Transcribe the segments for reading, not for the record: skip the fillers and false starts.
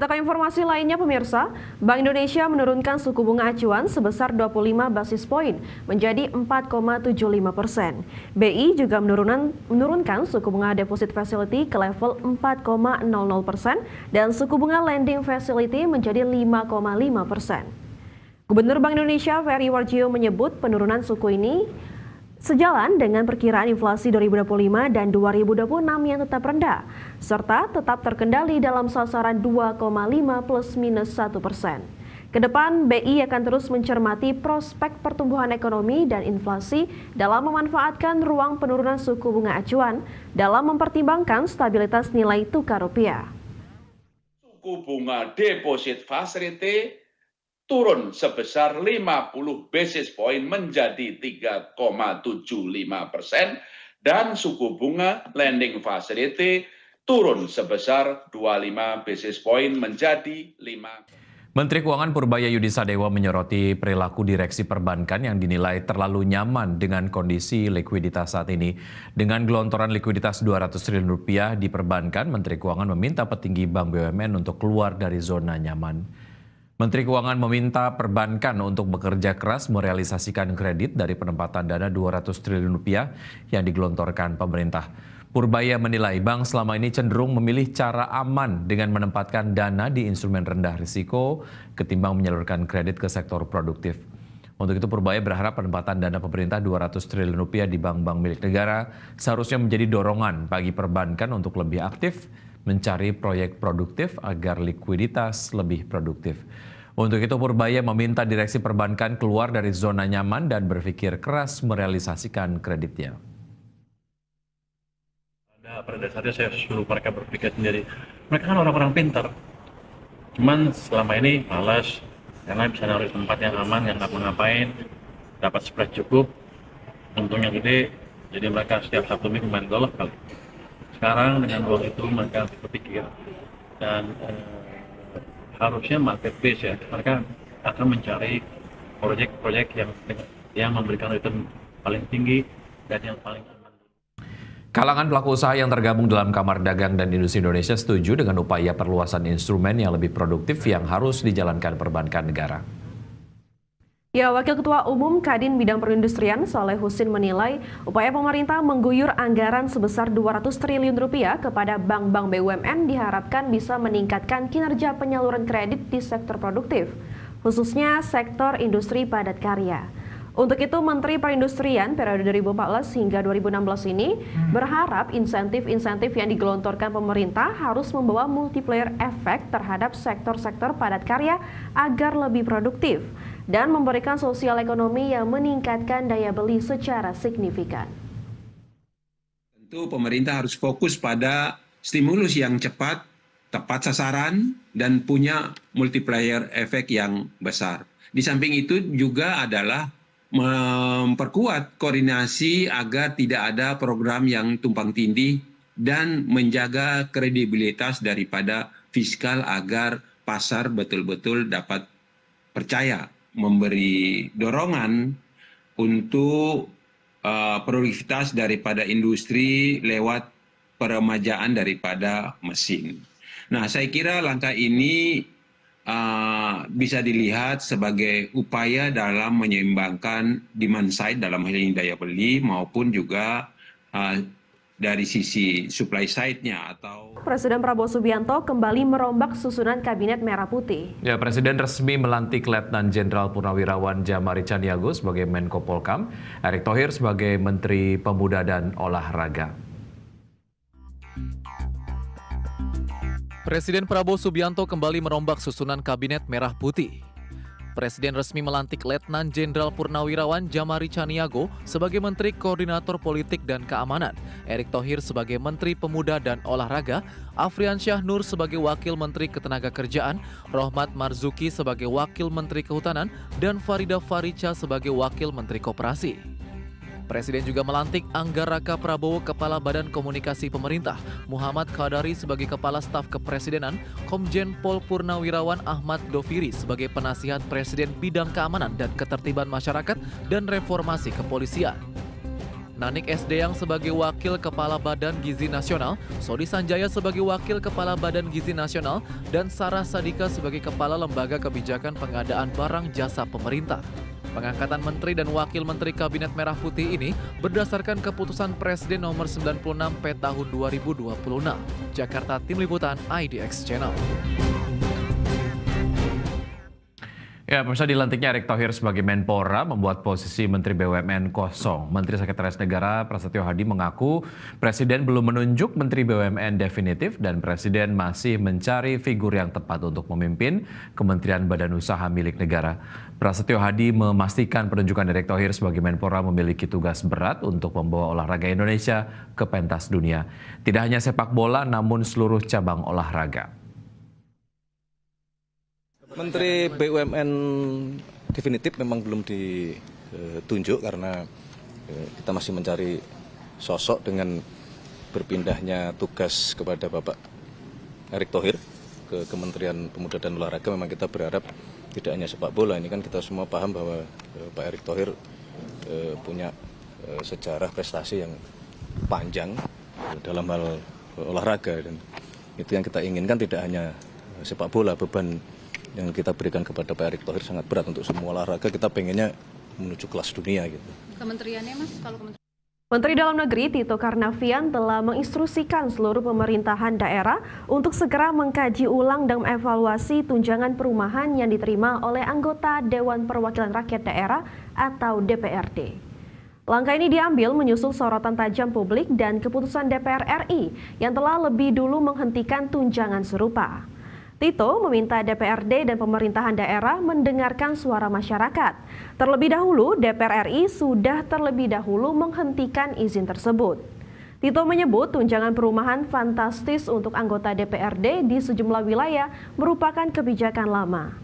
Kita ke informasi lainnya pemirsa, Bank Indonesia menurunkan suku bunga acuan sebesar 25 basis poin menjadi 4,75%. BI juga menurunkan suku bunga deposit facility ke level 4,00% dan suku bunga lending facility menjadi 5,5%. Gubernur Bank Indonesia Ferry Warjio menyebut penurunan suku ini sejalan dengan perkiraan inflasi 2025 dan 2026 yang tetap rendah, serta tetap terkendali dalam sasaran 2,5 plus minus 1%. Kedepan, BI akan terus mencermati prospek pertumbuhan ekonomi dan inflasi dalam memanfaatkan ruang penurunan suku bunga acuan dalam mempertimbangkan stabilitas nilai tukar rupiah. Suku bunga deposit facility turun sebesar 50 basis point menjadi 3,75% dan suku bunga lending facility turun sebesar 25 basis point menjadi 5. Menteri Keuangan Purbaya Yudisadewa menyoroti perilaku direksi perbankan yang dinilai terlalu nyaman dengan kondisi likuiditas saat ini. Dengan gelontoran likuiditas 200 triliun rupiah di perbankan, Menteri Keuangan meminta petinggi Bank BUMN untuk keluar dari zona nyaman. Menteri Keuangan meminta perbankan untuk bekerja keras merealisasikan kredit dari penempatan dana 200 triliun rupiah yang digelontorkan pemerintah. Purbaya menilai bank selama ini cenderung memilih cara aman dengan menempatkan dana di instrumen rendah risiko ketimbang menyalurkan kredit ke sektor produktif. Untuk itu Purbaya berharap penempatan dana pemerintah 200 triliun rupiah di bank-bank milik negara seharusnya menjadi dorongan bagi perbankan untuk lebih aktif mencari proyek produktif agar likuiditas lebih produktif. Untuk itu Purbaya meminta direksi perbankan keluar dari zona nyaman dan berpikir keras merealisasikan kreditnya. Pada dasarnya saya suruh mereka berpikir sendiri. Mereka kan orang-orang pintar. Cuman selama ini malas karena bisa naruh di tempat yang aman, yang nggak ngapain, dapat spread cukup, untungnya gede, jadi mereka setiap Sabtu Minggu main golf kali. Sekarang dengan uang itu mereka berpikir dan harusnya market base ya, mereka akan mencari proyek-proyek yang memberikan return paling tinggi dan yang paling aman. Kalangan pelaku usaha yang tergabung dalam Kamar Dagang dan Industri Indonesia setuju dengan upaya perluasan instrumen yang lebih produktif yang harus dijalankan perbankan negara. Ya, Wakil Ketua Umum Kadin Bidang Perindustrian Saleh Husin menilai upaya pemerintah mengguyur anggaran sebesar 200 triliun rupiah kepada bank-bank BUMN diharapkan bisa meningkatkan kinerja penyaluran kredit di sektor produktif, khususnya sektor industri padat karya. Untuk itu, Menteri Perindustrian periode 2014 hingga 2016 ini berharap insentif-insentif yang digelontorkan pemerintah harus membawa multiplier efek terhadap sektor-sektor padat karya agar lebih produktif dan memberikan sosial ekonomi yang meningkatkan daya beli secara signifikan. Tentu pemerintah harus fokus pada stimulus yang cepat, tepat sasaran, dan punya multiplier efek yang besar. Di samping itu juga adalah memperkuat koordinasi agar tidak ada program yang tumpang tindih dan menjaga kredibilitas daripada fiskal agar pasar betul-betul dapat percaya, memberi dorongan untuk produktivitas daripada industri lewat peremajaan daripada mesin. Nah, saya kira langkah ini bisa dilihat sebagai upaya dalam menyeimbangkan demand side dalam hal ini daya beli maupun juga dari sisi supply side-nya atau Presiden Prabowo Subianto kembali merombak susunan Kabinet Merah Putih. Ya, Presiden resmi melantik Letnan Jenderal Purnawirawan Djamari Caniago sebagai Menko Polkam, Erick Thohir sebagai Menteri Pemuda dan Olahraga. Presiden Prabowo Subianto kembali merombak susunan Kabinet Merah Putih. Presiden resmi melantik Letnan Jenderal Purnawirawan Djamari Caniago sebagai Menteri Koordinator Politik dan Keamanan, Erick Thohir sebagai Menteri Pemuda dan Olahraga, Afrian Syah Nur sebagai Wakil Menteri Ketenagakerjaan, Rohmat Marzuki sebagai Wakil Menteri Kehutanan, dan Farida Faricha sebagai Wakil Menteri Koperasi. Presiden juga melantik Angga Raka Prabowo Kepala Badan Komunikasi Pemerintah, Muhammad Qadari sebagai Kepala Staf Kepresidenan, Komjen Pol Purnawirawan Ahmad Doviri sebagai Penasihat Presiden Bidang Keamanan dan Ketertiban Masyarakat dan Reformasi Kepolisian. Nanik Esdeyang sebagai Wakil Kepala Badan Gizi Nasional, Sodi Sanjaya sebagai Wakil Kepala Badan Gizi Nasional, dan Sarah Sadika sebagai Kepala Lembaga Kebijakan Pengadaan Barang Jasa Pemerintah. Pengangkatan Menteri dan Wakil Menteri Kabinet Merah Putih ini berdasarkan keputusan Presiden nomor 96 P tahun 2026. Jakarta, Tim Liputan IDX Channel. Ya, pemirsa, dilantiknya Erick Thohir sebagai Menpora membuat posisi Menteri BUMN kosong. Menteri Sekretaris Negara Prasetyo Hadi mengaku Presiden belum menunjuk Menteri BUMN definitif dan Presiden masih mencari figur yang tepat untuk memimpin Kementerian Badan Usaha milik negara. Prasetyo Hadi memastikan penunjukan Erick Thohir sebagai Menpora memiliki tugas berat untuk membawa olahraga Indonesia ke pentas dunia. Tidak hanya sepak bola, namun seluruh cabang olahraga. Menteri BUMN definitif memang belum ditunjuk karena kita masih mencari sosok dengan berpindahnya tugas kepada Bapak Erick Thohir ke Kementerian Pemuda dan Olahraga. Memang kita berharap tidak hanya sepak bola, ini kan kita semua paham bahwa Pak Erick Thohir punya sejarah prestasi yang panjang dalam hal olahraga, dan itu yang kita inginkan, tidak hanya sepak bola. Beban yang kita berikan kepada Pak Erick Thohir sangat berat untuk semua olahraga. Kita pengennya menuju kelas dunia gitu. Kementeriannya, Mas, kalau Menteri Dalam Negeri Tito Karnavian telah menginstruksikan seluruh pemerintahan daerah untuk segera mengkaji ulang dan mengevaluasi tunjangan perumahan yang diterima oleh anggota Dewan Perwakilan Rakyat Daerah atau DPRD. Langkah ini diambil menyusul sorotan tajam publik dan keputusan DPR RI yang telah lebih dulu menghentikan tunjangan serupa. Tito meminta DPRD dan pemerintahan daerah mendengarkan suara masyarakat. Terlebih dahulu, DPR RI sudah terlebih dahulu menghentikan izin tersebut. Tito menyebut tunjangan perumahan fantastis untuk anggota DPRD di sejumlah wilayah merupakan kebijakan lama.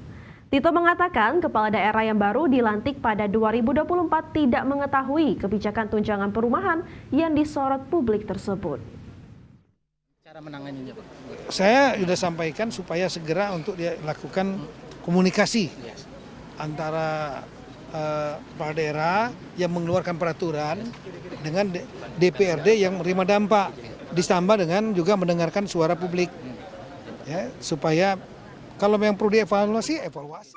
Tito mengatakan kepala daerah yang baru dilantik pada 2024 tidak mengetahui kebijakan tunjangan perumahan yang disorot publik tersebut. Saya sudah sampaikan supaya segera untuk dilakukan komunikasi antara kepala daerah yang mengeluarkan peraturan dengan DPRD yang menerima dampak, ditambah dengan juga mendengarkan suara publik, ya, supaya kalau memang perlu dievaluasi, evaluasi.